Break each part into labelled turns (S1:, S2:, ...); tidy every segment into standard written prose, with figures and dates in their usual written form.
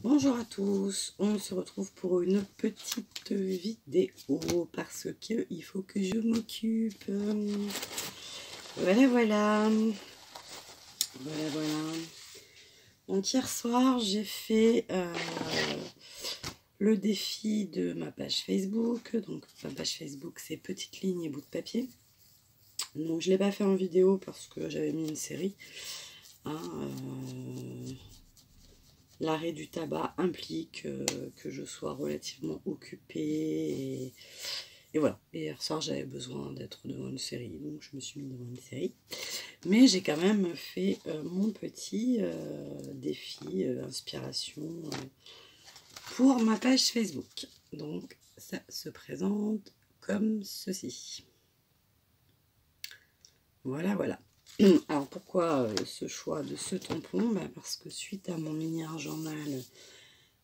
S1: Bonjour à tous, on se retrouve pour une petite vidéo parce que il faut que je m'occupe. Voilà. Donc hier soir j'ai fait le défi de ma page Facebook. Donc ma page Facebook c'est petites lignes et bout de papier. Donc je ne l'ai pas fait en vidéo parce que j'avais mis une série. L'arrêt du tabac implique que je sois relativement occupée et voilà. Et hier soir j'avais besoin d'être devant une série, donc je me suis mis devant une série. Mais j'ai quand même fait mon petit défi inspiration pour ma page Facebook. Donc ça se présente comme ceci. Voilà. Alors pourquoi ce choix de ce tampon? Parce que suite à mon mini-art journal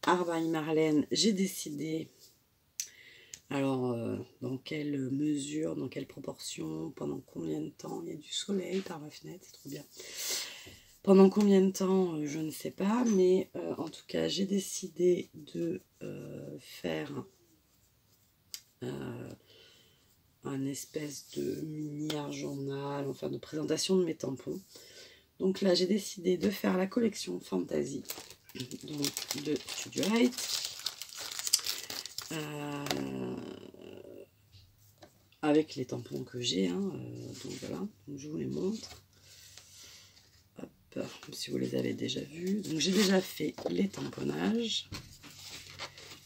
S1: Art by Marlène, j'ai décidé, alors dans quelle mesure, dans quelle proportion, pendant combien de temps, il y a du soleil par ma fenêtre, c'est trop bien. Pendant combien de temps, je ne sais pas, mais en tout cas j'ai décidé de faire un espèce de mini-art journal, enfin de présentation de mes tampons. Donc là, j'ai décidé de faire la collection Fantasy donc de Studio Light. Avec les tampons que j'ai. Donc voilà, donc je vous les montre. Hop, si vous les avez déjà vus. Donc j'ai déjà fait les tamponnages.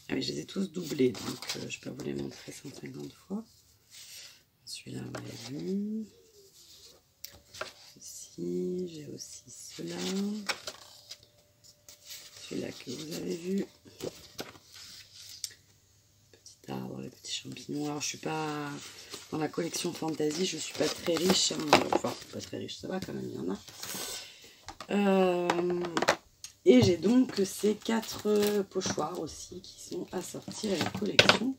S1: Ah oui, je les ai tous doublés, donc je peux vous les montrer 150 fois. Celui-là, vous l'avez vu. Ceci, j'ai aussi cela. Celui-là que vous avez vu. Petit arbre, les petits champignons. Alors je suis pas dans la collection Fantasy, je suis pas très riche. Enfin, pas très riche, ça va quand même, il y en a. Et j'ai donc ces 4 pochoirs aussi qui sont assortis à la collection.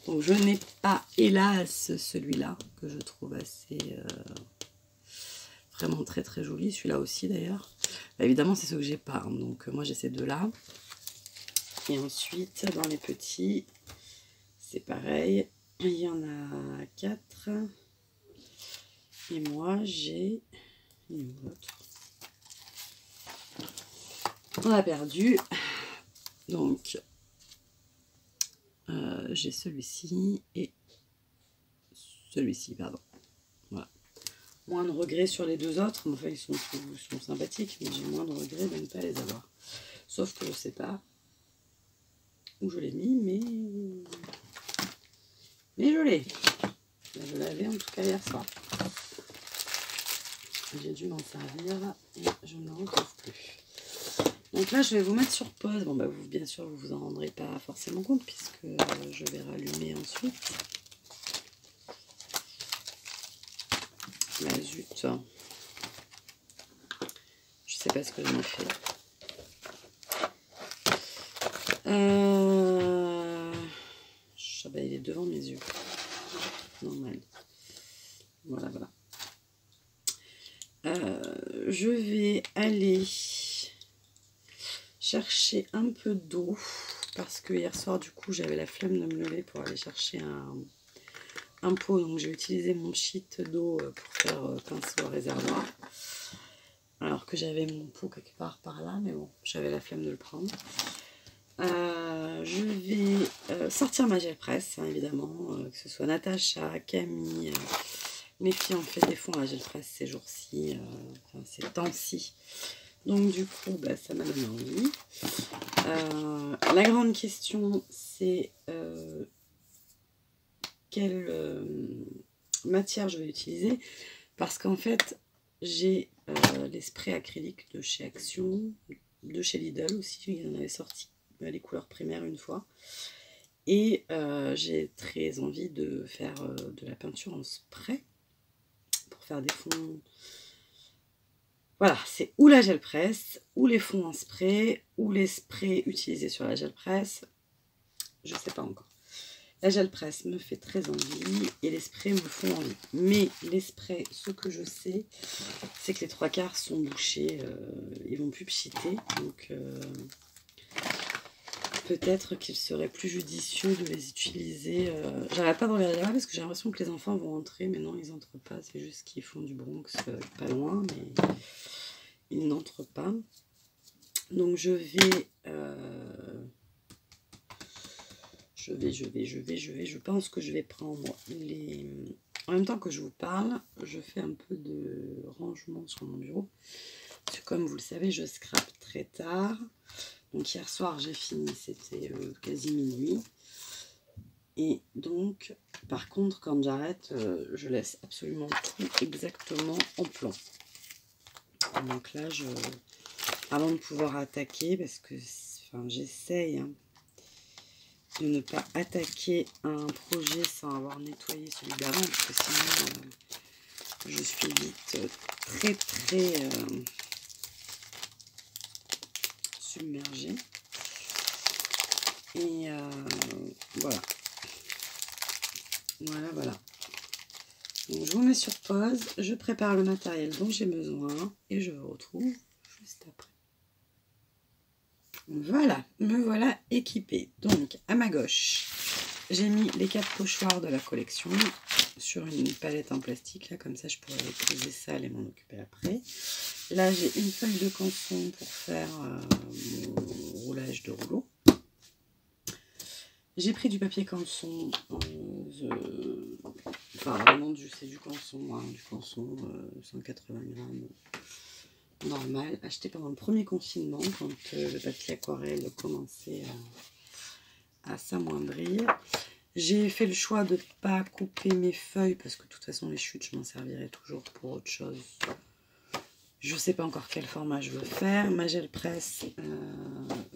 S1: Donc je n'ai pas, hélas, celui-là que je trouve assez vraiment très joli. Celui-là aussi d'ailleurs. Évidemment, c'est ce que j'ai pas. Donc moi j'ai ces deux-là. Et ensuite, dans les petits, c'est pareil. Il y en a 4. Et moi j'ai une autre. On a perdu. Donc j'ai celui-ci et celui-ci, pardon. Voilà. Moins de regrets sur les deux autres, mais enfin ils sont sympathiques, mais j'ai moins de regrets de ne pas les avoir. Sauf que je sais pas où je l'ai mis, mais je l'ai. Je l'avais en tout cas hier soir. J'ai dû m'en servir et je ne le retrouve plus. Donc là, je vais vous mettre sur pause. Bon, vous, bien sûr, vous vous en rendrez pas forcément compte puisque je vais rallumer ensuite. Là, zut. Je sais pas ce que j'en ai fait. Il est devant mes yeux. Normal. Voilà. Je vais aller chercher un peu d'eau parce que hier soir du coup j'avais la flemme de me lever pour aller chercher un pot, donc j'ai utilisé mon sheet d'eau pour faire pinceau à réservoir alors que j'avais mon pot quelque part par là, mais bon, j'avais la flemme de le prendre. Je vais sortir ma gel presse, évidemment, que ce soit Natacha, Camille, mes filles ont fait des fonds à gel presse ces jours-ci, enfin ces temps-ci. Donc du coup, ça m'a donné envie. La grande question, c'est quelle matière je vais utiliser. Parce qu'en fait, j'ai les sprays acryliques de chez Action, de chez Lidl aussi, il en avait sorti les couleurs primaires une fois. Et j'ai très envie de faire de la peinture en spray pour faire des fonds. Voilà, c'est ou la gel presse, ou les fonds en spray, ou les sprays utilisés sur la gel presse. Je ne sais pas encore. La gel presse me fait très envie et les sprays me font envie. Mais les sprays, ce que je sais, c'est que les 3/4 sont bouchés. Ils vont plus pchiter. Donc peut-être qu'il serait plus judicieux de les utiliser. J'arrête pas de regarder là parce que j'ai l'impression que les enfants vont entrer, mais non, ils n'entrent pas. C'est juste qu'ils font du Bronx pas loin, mais ils n'entrent pas. Donc je pense que je vais prendre les... En même temps que je vous parle, je fais un peu de rangement sur mon bureau. Parce que comme vous le savez, je scrape très tard. Donc hier soir, j'ai fini, c'était quasi minuit. Et donc, par contre, quand j'arrête, je laisse absolument tout exactement en plan. Donc là, avant de pouvoir attaquer, parce que j'essaye de ne pas attaquer un projet sans avoir nettoyé celui d'avant, parce que sinon, je suis vite très submergée. Et voilà. Voilà. Donc je vous mets sur pause, je prépare le matériel dont j'ai besoin et je vous retrouve juste après. Voilà, me voilà équipée. Donc à ma gauche, j'ai mis les 4 pochoirs de la collection sur une palette en plastique. Là, comme ça, je pourrais poser ça et m'en occuper après. Là, j'ai une feuille de canson pour faire mon roulage de rouleau. J'ai pris du papier canson, vraiment c'est du canson, hein, du canson 180 grammes normal, acheté pendant le premier confinement quand le papier aquarelle commençait à s'amoindrir. J'ai fait le choix de ne pas couper mes feuilles parce que de toute façon les chutes je m'en servirai toujours pour autre chose. Je ne sais pas encore quel format je veux faire. Ma gel presse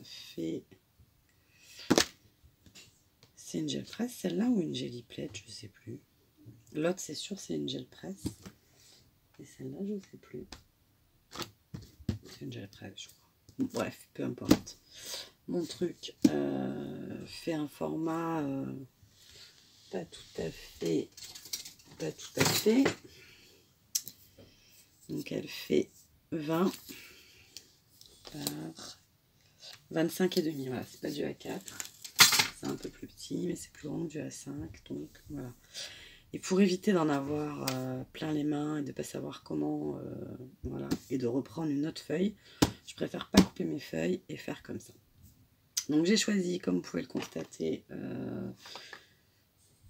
S1: fait... C'est une gel presse celle-là ou une Gelly Plate, je ne sais plus. L'autre c'est sûr c'est une gel presse. Et celle-là je ne sais plus. C'est une gel presse je crois. Bref, peu importe. Mon truc fait un format pas tout à fait. Donc elle fait 20 par 25 et demi. Voilà, c'est pas du A4. C'est un peu plus petit, mais c'est plus grand que du A5. Donc voilà. Et pour éviter d'en avoir plein les mains et de ne pas savoir comment, voilà, et de reprendre une autre feuille, je préfère pas couper mes feuilles et faire comme ça. Donc j'ai choisi, comme vous pouvez le constater,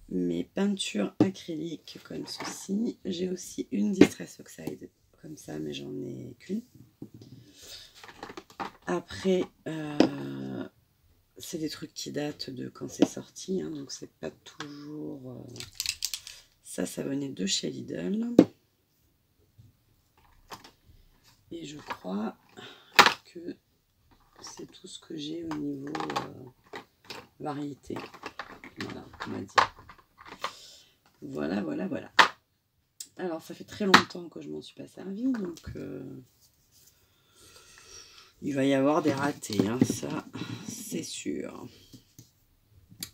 S1: mes peintures acryliques comme ceci. J'ai aussi une Distress Oxide comme ça, mais j'en ai qu'une. Après, c'est des trucs qui datent de quand c'est sorti, hein, donc c'est pas toujours... Ça venait de chez Lidl. Et je crois que c'est tout ce que j'ai au niveau variété. Voilà, on va dire. Voilà. Alors, ça fait très longtemps que je m'en suis pas servi, donc il va y avoir des ratés, hein, ça, c'est sûr.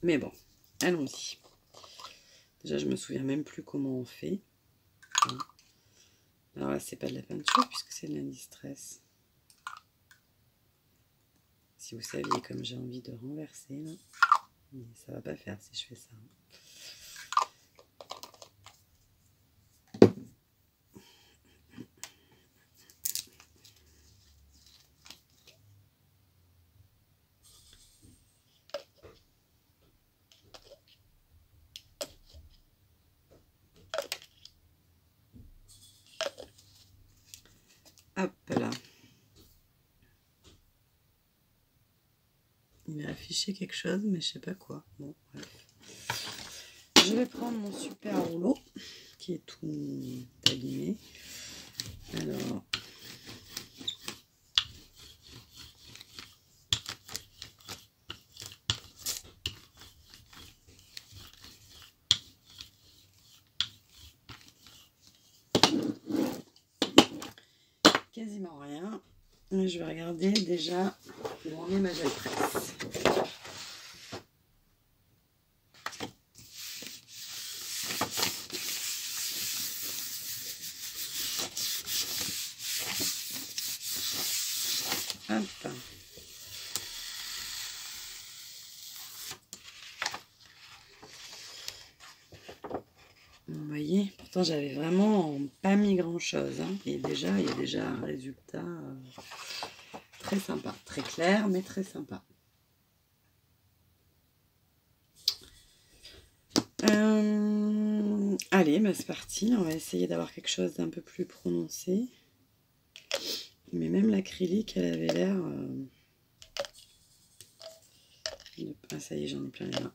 S1: Mais bon, allons-y. Déjà, je me souviens même plus comment on fait. Alors là, c'est pas de la peinture puisque c'est de la distress. Si vous saviez comme j'ai envie de renverser, là. Mais ça va pas faire si je fais ça. Hop là. Il a affiché quelque chose, mais je sais pas quoi. Bon, bref. Je vais prendre mon super rouleau qui est tout abîmé. Alors, quasiment rien. Mais je vais regarder déjà où en est ma gel presse. Hop. Pourtant, j'avais vraiment pas mis grand-chose. Hein. Et déjà, il y a déjà un résultat très sympa. Très clair, mais très sympa. Allez, bah c'est parti. On va essayer d'avoir quelque chose d'un peu plus prononcé. Mais même l'acrylique, elle avait l'air... Ah, ça y est, j'en ai plein les mains.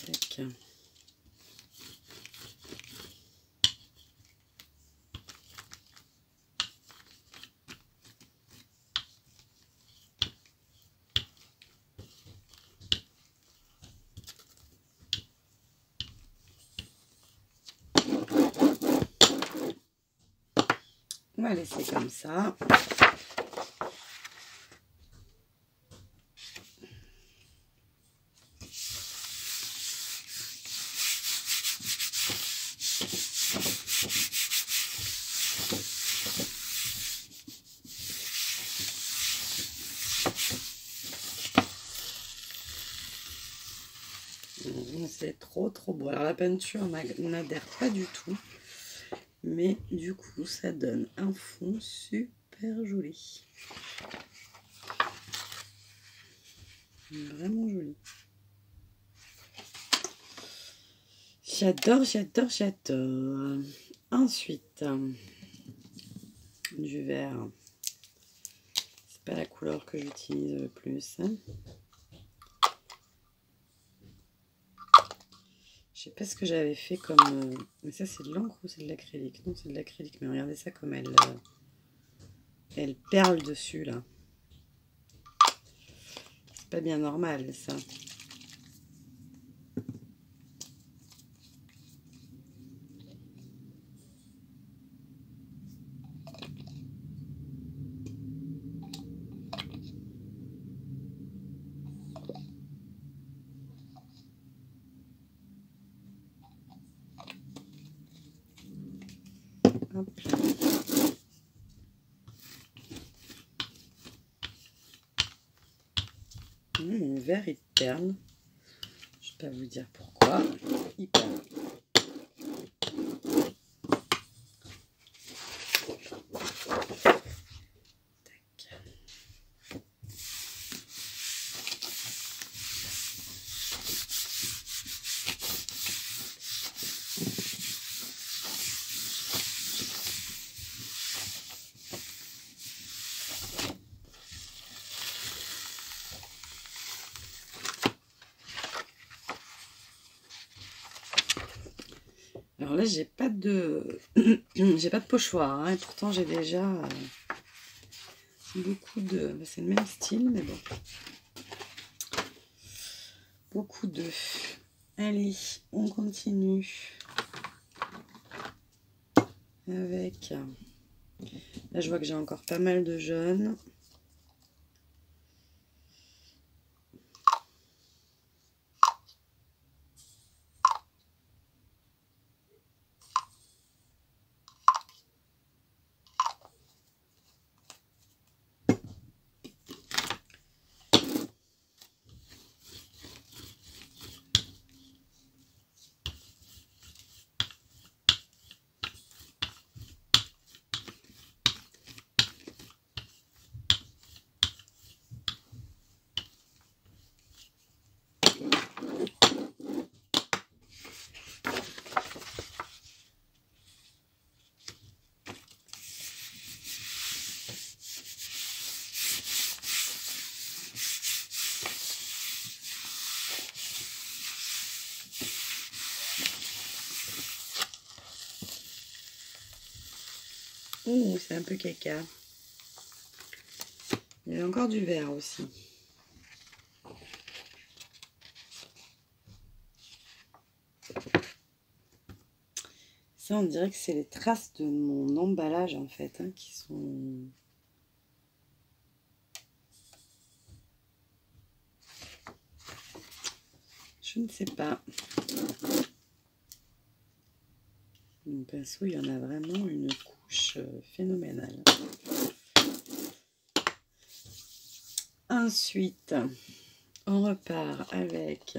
S1: Tac. On va laisser comme ça. C'est trop beau. Alors la peinture n'adhère pas du tout. Mais du coup, ça donne un fond super joli. Vraiment joli. J'adore, j'adore, j'adore. Ensuite, du vert. C'est pas la couleur que j'utilise le plus. Hein. Je sais pas ce que j'avais fait comme... Mais ça, c'est de l'encre ou c'est de l'acrylique? Non, c'est de l'acrylique. Mais regardez ça comme elle perle dessus, là. C'est pas bien normal, ça. Hop. Mon verre, il perle. Je vais pas vous dire pourquoi. Il perle. Alors là, j'ai pas de j'ai pas de pochoir, hein, et pourtant j'ai déjà beaucoup de... C'est le même style, mais bon. Beaucoup de... Allez, on continue avec... Là, je vois que j'ai encore pas mal de jaune. Oh, c'est un peu caca. Il y a encore du vert aussi. Ça, on dirait que c'est les traces de mon emballage, en fait, hein, qui sont... Je ne sais pas. Mon pinceau, il y en a vraiment une couche phénoménale. Ensuite, on repart avec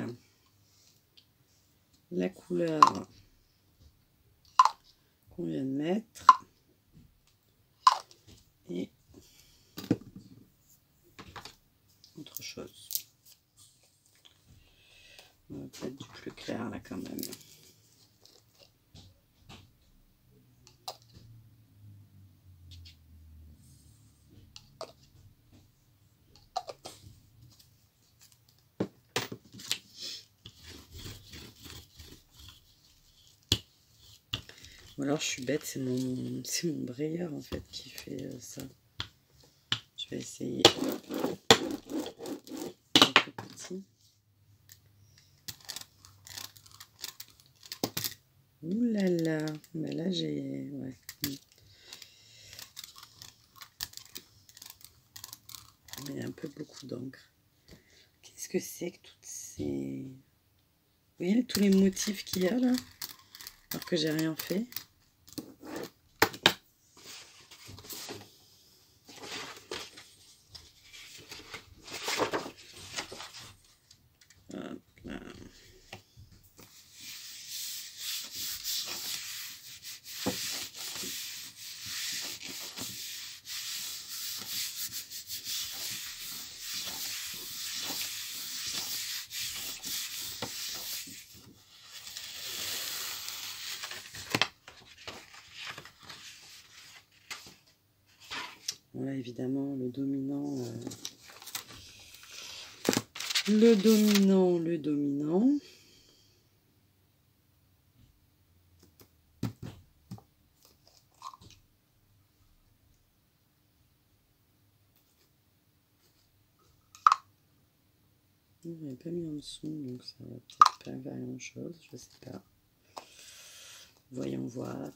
S1: la couleur qu'on vient de mettre. Et autre chose. On va peut-être du plus clair là quand même. Ou alors je suis bête, c'est mon brayeur en fait qui fait ça. Je vais essayer un peu petit. Ouh là là, mais là j'ai... Ouais. Il y a un peu beaucoup d'encre. Qu'est-ce que c'est que toutes ces... Vous voyez tous les motifs qu'il y a là? Alors que j'ai rien fait. Hop là. Voilà, évidemment, le dominant. Le dominant. Je n'avais pas mis en dessous, donc ça va peut-être pas faire grand chose, je sais pas. Voyons voir.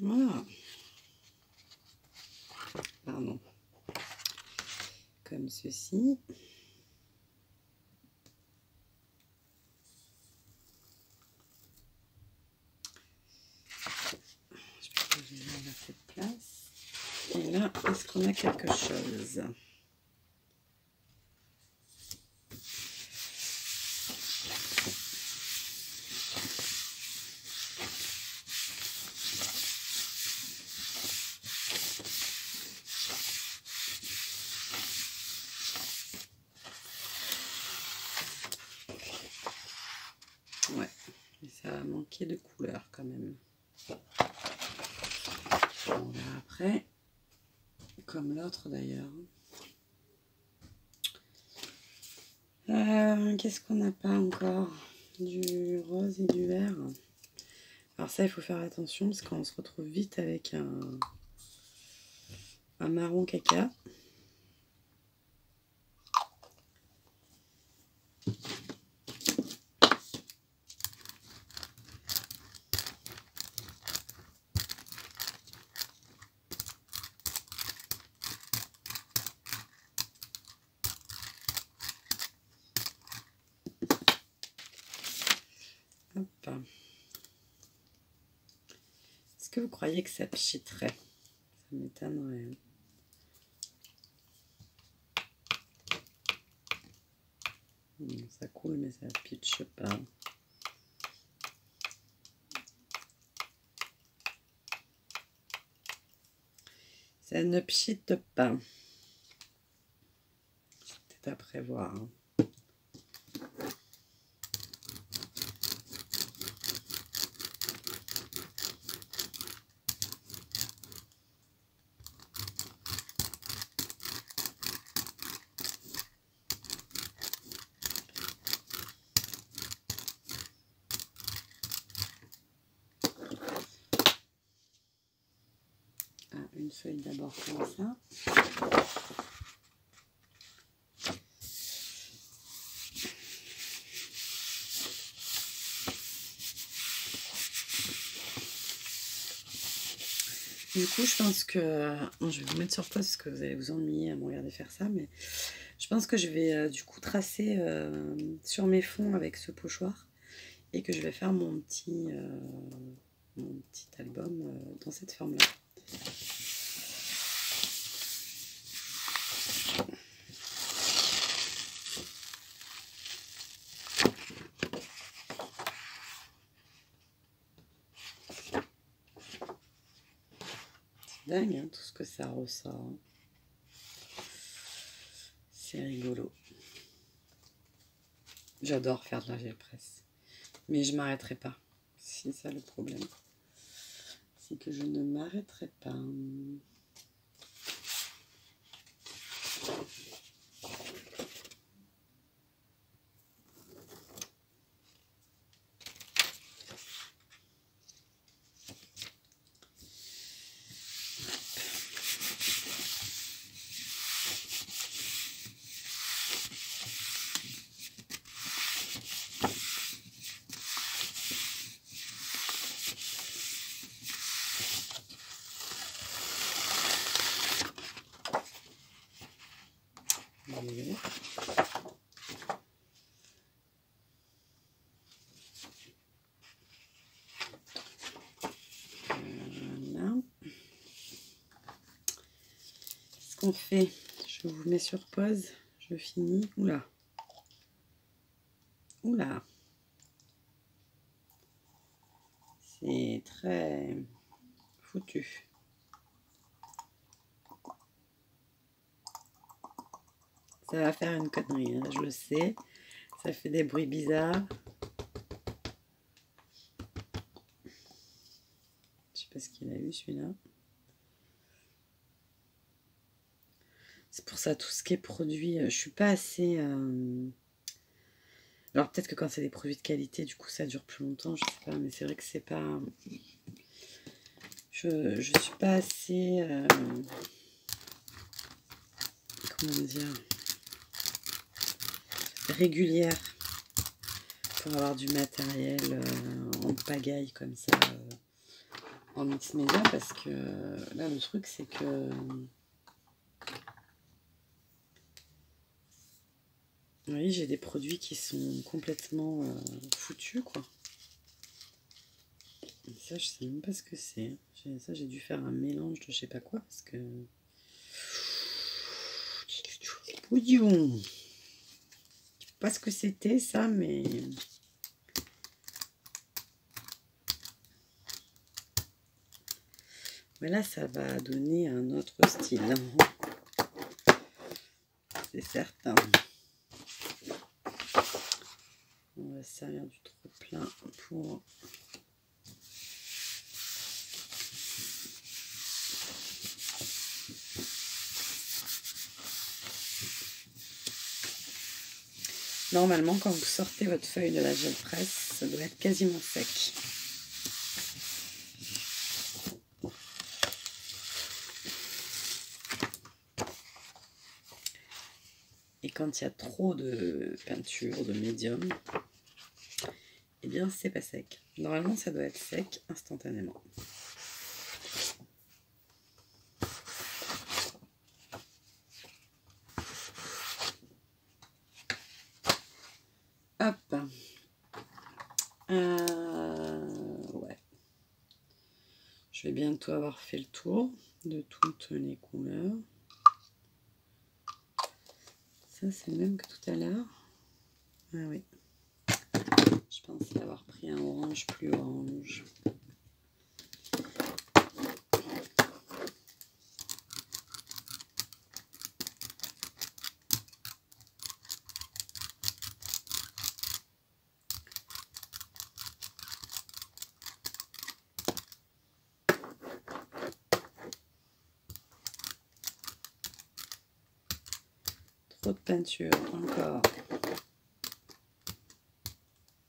S1: Voilà. Pardon. Comme ceci. Je peux poser à cette place. Et là, est-ce qu'on a quelque chose? Ouais, mais ça va manquer de couleur quand même. On verra après, comme l'autre d'ailleurs. Qu'est-ce qu'on n'a pas encore? Du rose et du vert. Alors ça, il faut faire attention parce qu'on se retrouve vite avec un marron caca. Hop. Est-ce que vous croyez que ça pchiterait? Ça m'étonnerait. Ça coule, mais ça pitche pas. Ça ne pchite pas. C'est à prévoir. Hein. Une feuille d'abord comme ça. Du coup, je pense que... Bon, je vais vous mettre sur pause parce que vous allez vous ennuyer à me regarder faire ça, mais je pense que je vais du coup tracer sur mes fonds avec ce pochoir et que je vais faire mon petit album dans cette forme-là. Dingue, hein, tout ce que ça ressort. C'est rigolo. J'adore faire de la gel presse. Mais je m'arrêterai pas. C'est ça le problème. C'est que je ne m'arrêterai pas. Voilà. Ce qu'on fait, je vous mets sur pause, je finis. Oula. Oula. C'est très foutu. Ça va faire une connerie, hein, je le sais. Ça fait des bruits bizarres. Je sais pas ce qu'il a eu celui-là. C'est pour ça, tout ce qui est produit, je suis pas assez... Alors peut-être que quand c'est des produits de qualité, du coup ça dure plus longtemps, je sais pas, mais c'est vrai que c'est pas... Je suis pas assez... Comment dire, régulière pour avoir du matériel en pagaille comme ça en mix média, parce que là le truc c'est que oui, j'ai des produits qui sont complètement foutus quoi. Et ça je sais même pas ce que c'est. Ça j'ai dû faire un mélange de je sais pas quoi parce que bouillon. Je sais pas ce que c'était ça, mais là ça va donner un autre style, c'est certain. On va se servir du trop plein pour normalement quand vous sortez votre feuille de la gel presse, ça doit être quasiment sec. Et quand il y a trop de peinture, de médium, eh bien c'est pas sec. Normalement ça doit être sec instantanément. Hop. Ouais. Je vais bientôt avoir fait le tour de toutes les couleurs. Ça c'est le même que tout à l'heure. Ah oui. Je pensais avoir pris un orange plus orange. Trop de peinture, encore.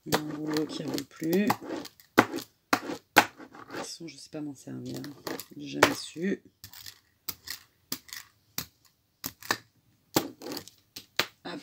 S1: Mon rouleau qui ne roule plus. De toute façon, je ne sais pas m'en servir. J'ai jamais su. Hop.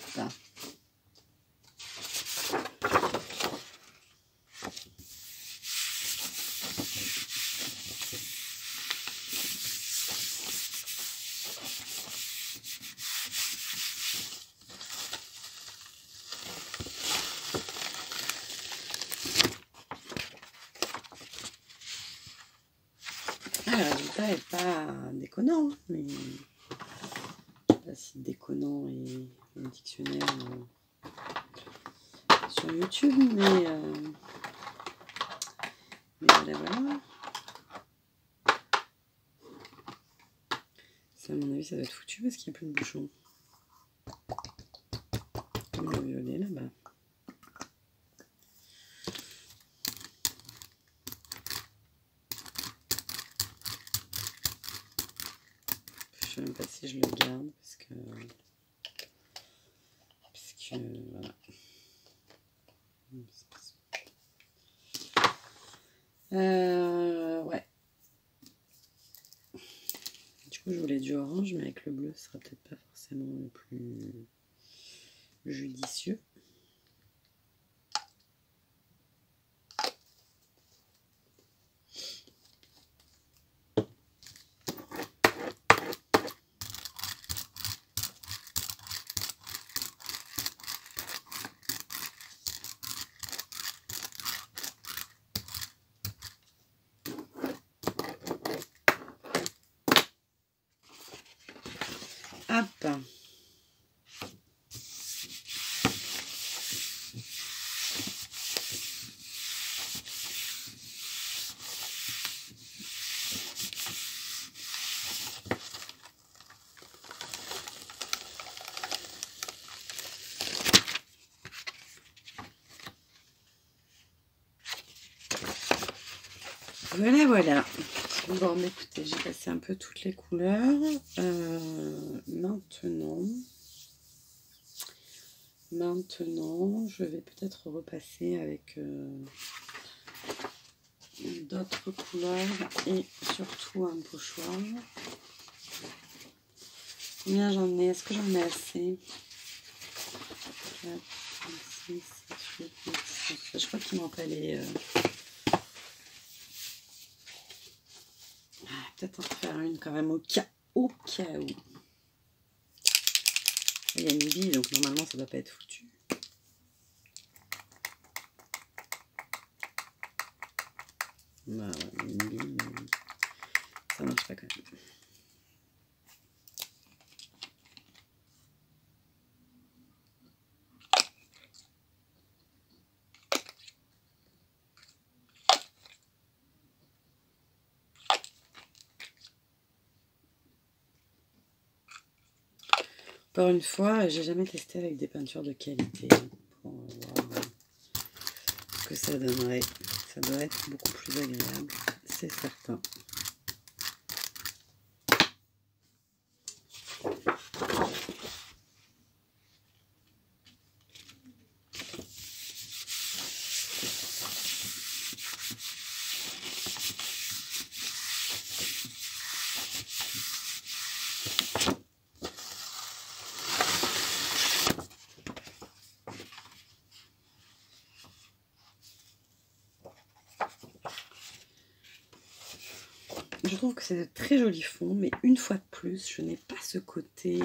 S1: Le résultat n'est pas déconnant, mais je sais pas si déconnant est un dictionnaire sur YouTube, mais voilà. Ça, à mon avis, ça doit être foutu parce qu'il n'y a plus de bouchon. Comme le violet là-bas. Je ne sais même pas si je le garde parce que voilà. Ouais. Du coup, je voulais du orange, mais avec le bleu, ce sera peut-être pas forcément le plus judicieux. Hop. Voilà. Bon, écoutez, j'ai passé un peu toutes les couleurs. Maintenant, je vais peut-être repasser avec d'autres couleurs et surtout un pochoir. Combien j'en ai? Est-ce que j'en ai assez? 4, 5, 6, 7, 8, 9, 10. Je crois qu'il m'en fallait... peut-être en faire une quand même au cas où. Il y a une bille, donc normalement ça ne doit pas être foutu. Bah ouais, une bille, ça marche pas quand même. Encore une fois, j'ai jamais testé avec des peintures de qualité pour voir ce que ça donnerait. Ça doit être beaucoup plus agréable, c'est certain. Je trouve que c'est de très jolis fonds, mais une fois de plus, je n'ai pas ce côté...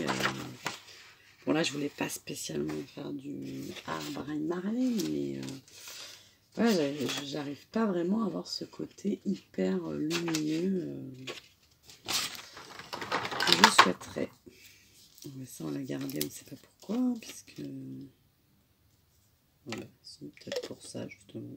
S1: Bon là, je voulais pas spécialement faire du arbre à marlin, mais ouais, j'arrive pas vraiment à avoir ce côté hyper lumineux que je souhaiterais. Mais ça, on l'a gardé, on ne sait pas pourquoi, puisque... Voilà, c'est peut-être pour ça, justement.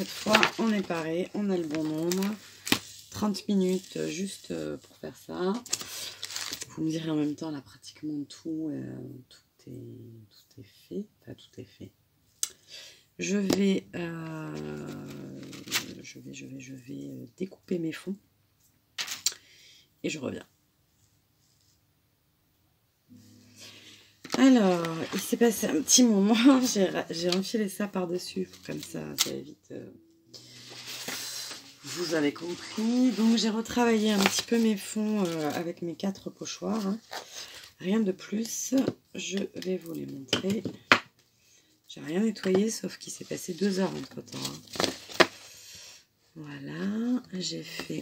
S1: cette fois, on est paré, on a le bon nombre. 30 minutes juste pour faire ça. Vous me direz en même temps, là, pratiquement tout est fait. Enfin, tout est fait. Je vais découper mes fonds et je reviens. Alors, il s'est passé un petit moment, j'ai enfilé ça par-dessus, comme ça évite... vous avez compris. Donc, j'ai retravaillé un petit peu mes fonds avec mes 4 pochoirs. Hein. Rien de plus, je vais vous les montrer. J'ai rien nettoyé, sauf qu'il s'est passé 2 heures entre-temps. Hein. Voilà,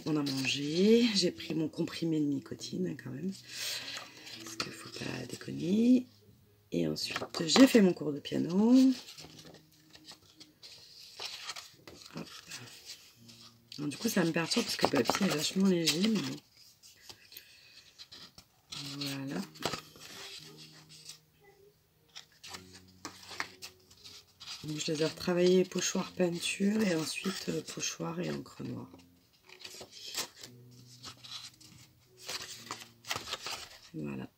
S1: on a mangé, j'ai pris mon comprimé de nicotine hein, quand même, parce qu'il ne faut pas déconner. Et ensuite, j'ai fait mon cours de piano. Hop. Alors, du coup, ça me perturbe parce que le papier est vachement léger, mais bon. Voilà. Donc, je les ai retravaillés pochoir peinture et ensuite pochoir et encre noire. Voilà.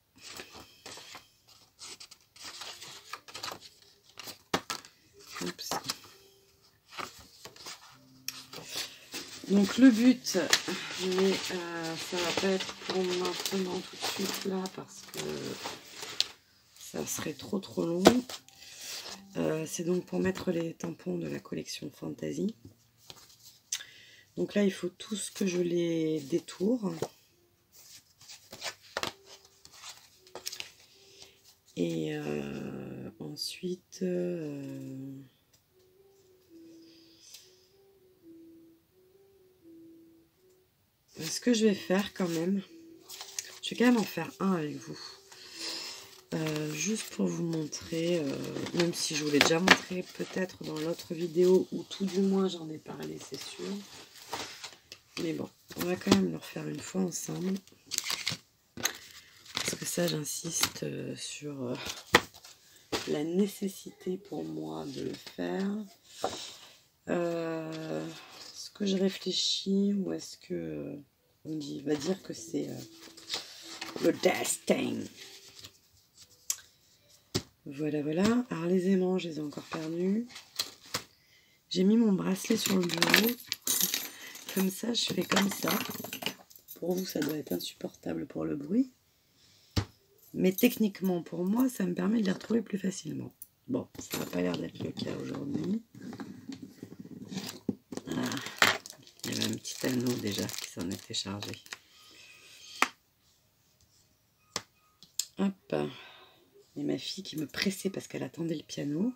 S1: Oups. Donc le but, mais ça va pas être pour maintenant tout de suite là parce que ça serait trop long. C'est donc pour mettre les tampons de la collection Fantasy. Donc là il faut tous que je les détourne. Et ensuite... ce que je vais faire quand même, je vais quand même en faire un avec vous. Juste pour vous montrer, même si je vous l'ai déjà montré peut-être dans l'autre vidéo, ou tout du moins j'en ai parlé, c'est sûr. Mais bon, on va quand même le refaire une fois ensemble. Parce que ça, j'insiste sur la nécessité pour moi de le faire. Est-ce que je réfléchis ou est-ce que on va dire que c'est le destin? Voilà, voilà. Alors les aimants, je les ai encore perdus. J'ai mis mon bracelet sur le bureau. Comme ça, je fais comme ça. Pour vous, ça doit être insupportable pour le bruit. Mais techniquement, pour moi, ça me permet de les retrouver plus facilement. Bon, ça n'a pas l'air d'être le cas aujourd'hui. Ah, il y avait un petit anneau déjà qui s'en était chargé. Hop. Et ma fille qui me pressait parce qu'elle attendait le piano.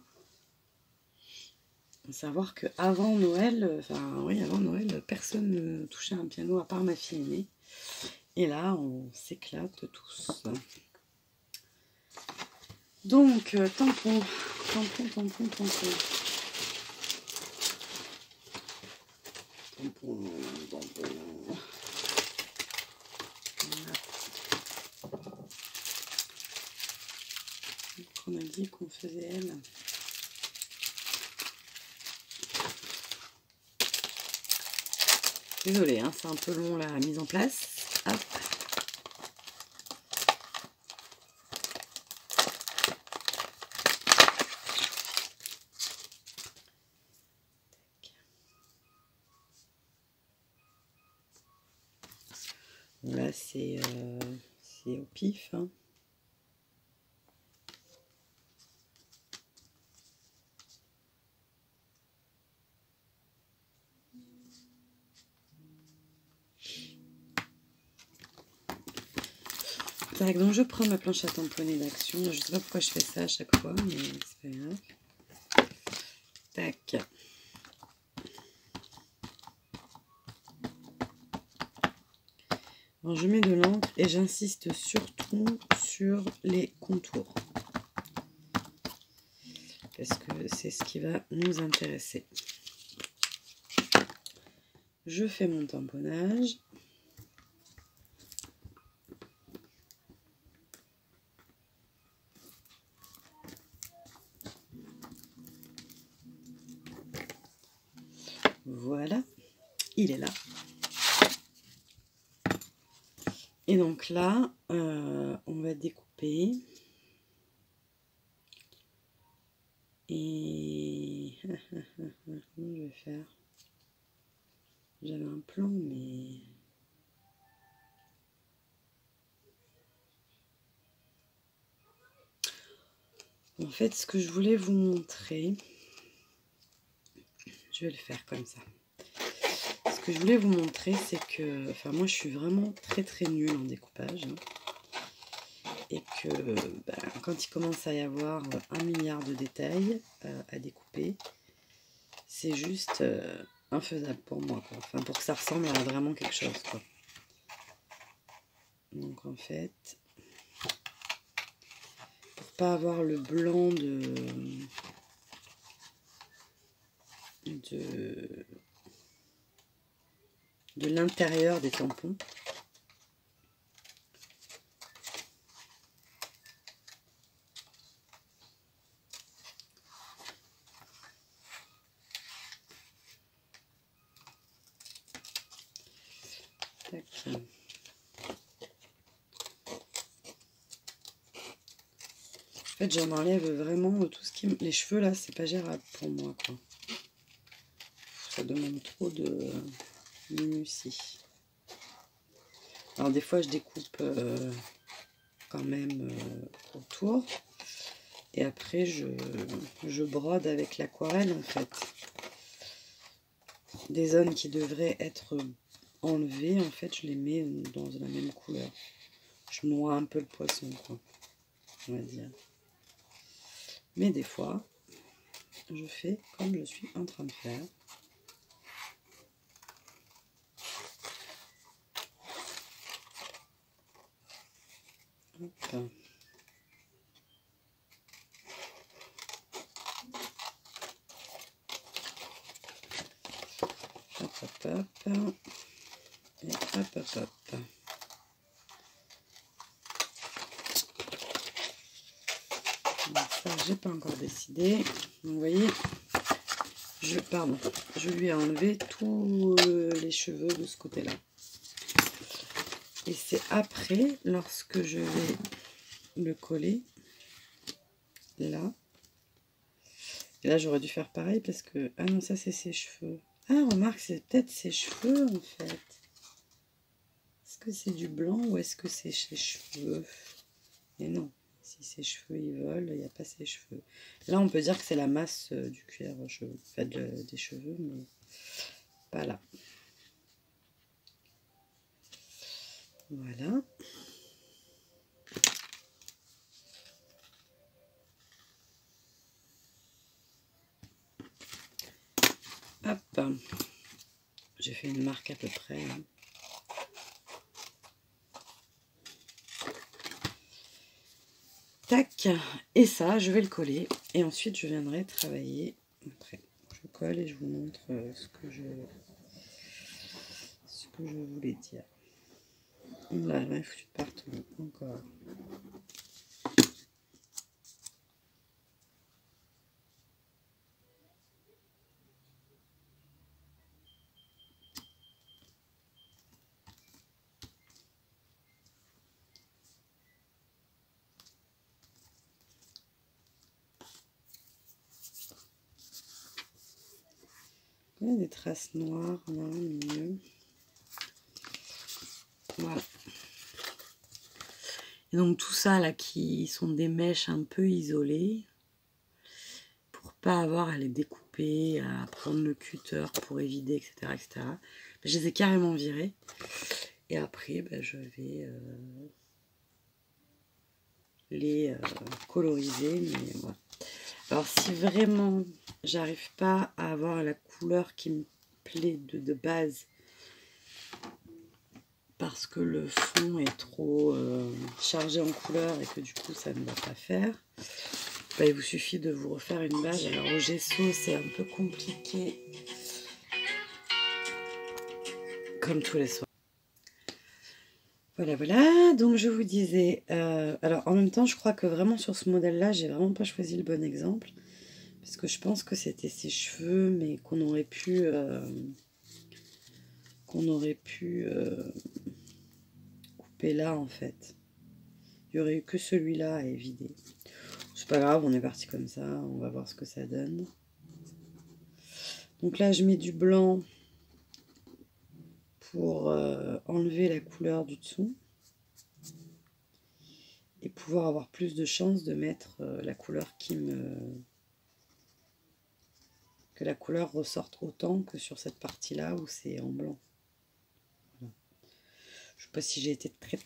S1: Faut savoir qu'avant Noël, avant Noël, personne ne touchait un piano à part ma fille aînée. Et là, on s'éclate tous. Donc, tampon. Tampon. On a dit qu'on faisait elle. Désolée, hein, c'est un peu long la mise en place. Hop. Là, c'est au pif. Hein. Donc je prends ma planche à tamponner d'Action. Je ne sais pas pourquoi je fais ça à chaque fois, mais c'est pas grave. Tac. Alors je mets de l'encre et j'insiste surtout sur les contours. Parce que c'est ce qui va nous intéresser. Je fais mon tamponnage. Voilà, il est là. Et donc là, on va découper. Et comment je vais faire? J'avais un plan, mais en fait, ce que je voulais vous montrer, je vais le faire comme ça. Ce que je voulais vous montrer, c'est que, enfin, moi, je suis vraiment très nulle en découpage. Hein, et que quand il commence à y avoir 1 milliard de détails à découper, c'est juste infaisable pour moi, quoi. Enfin, pour que ça ressemble à vraiment quelque chose, quoi. Donc, en fait, pour pas avoir le blanc de l'intérieur des tampons, tac. En fait, j'en enlève vraiment tout ce qui... Les cheveux, là, c'est pas gérable pour moi, quoi. Ça demande trop de minutie. Alors, des fois, je découpe quand même autour. Et après, je brode avec l'aquarelle, en fait. Des zones qui devraient être enlevées, en fait, je les mets dans la même couleur. Je noie un peu le poisson, quoi, on va dire. Mais des fois, je fais comme je suis en train de faire. Hop. Hop, hop, hop. Et hop, hop, hop. Donc ça, j'ai pas encore décidé. Vous voyez, je lui ai enlevé tous les cheveux de ce côté-là. Et c'est après, lorsque je vais le coller, là. Et là, j'aurais dû faire pareil parce que... Ah non, ça, c'est ses cheveux. Ah, remarque, c'est peut-être ses cheveux, en fait. Est-ce que c'est du blanc ou est-ce que c'est ses cheveux? Et non, si ses cheveux, ils volent, il n'y a pas ses cheveux. Là, on peut dire que c'est la masse du cuir cheveux, enfin, des cheveux, mais pas là. Voilà. Hop. J'ai fait une marque à peu près. Hein. Tac. Et ça, je vais le coller. Et ensuite, je viendrai travailler après. Je colle et je vous montre ce que je voulais dire. Là, j'en ai foutu de partout. Encore. Il y a des traces noires là au milieu. Voilà. Et donc tout ça là qui sont des mèches un peu isolées, pour pas avoir à les découper, à prendre le cutter pour évider, etc. etc. Je les ai carrément virées. Et après, je vais les coloriser. Mais voilà. Alors si vraiment j'arrive pas à avoir la couleur qui me plaît de base, parce que le fond est trop chargé en couleur et que du coup ça ne va pas faire, il vous suffit de vous refaire une base. Alors au gesso c'est un peu compliqué comme tous les soirs. Voilà, donc je vous disais, alors en même temps je crois que vraiment sur ce modèle là j'ai vraiment pas choisi le bon exemple, Parce que je pense que c'était ses cheveux, mais qu'on aurait pu... couper là, en fait. Il n'y aurait eu que celui-là à évider. C'est pas grave, on est parti comme ça. On va voir ce que ça donne. Donc là, je mets du blanc pour enlever la couleur du dessous. Et pouvoir avoir plus de chance de mettre la couleur que la couleur ressorte autant que sur cette partie-là où c'est en blanc. Voilà. Je ne sais pas si j'ai été très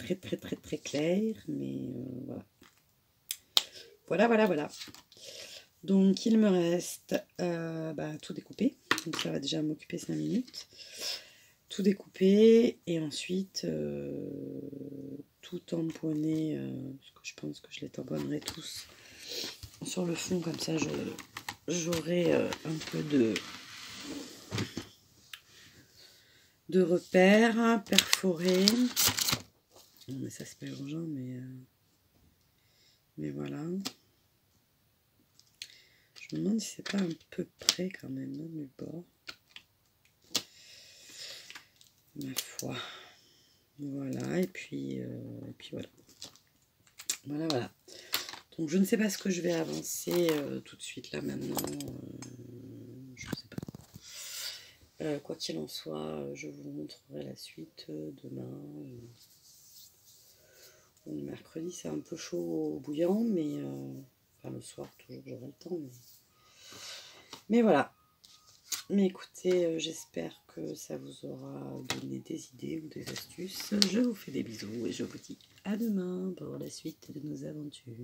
S1: claire, mais voilà. Donc il me reste tout découper. Donc ça va déjà m'occuper 5 minutes. Tout découper et ensuite tout tamponner. Parce que je pense que je les tamponnerai tous sur le fond, comme ça j'aurai un peu de repères perforés. Non mais ça c'est pas urgent, mais voilà. Je me demande si c'est pas un peu près quand même, non, du bord. Ma foi. Voilà, et puis voilà. Voilà. Donc je ne sais pas ce que je vais avancer tout de suite là maintenant. Je ne sais pas. Quoi qu'il en soit, je vous montrerai la suite demain. Le mercredi, c'est un peu chaud au bouillant, mais enfin le soir, toujours j'aurai le temps. Mais voilà. Mais écoutez, j'espère que ça vous aura donné des idées ou des astuces. Je vous fais des bisous et je vous dis à demain pour la suite de nos aventures.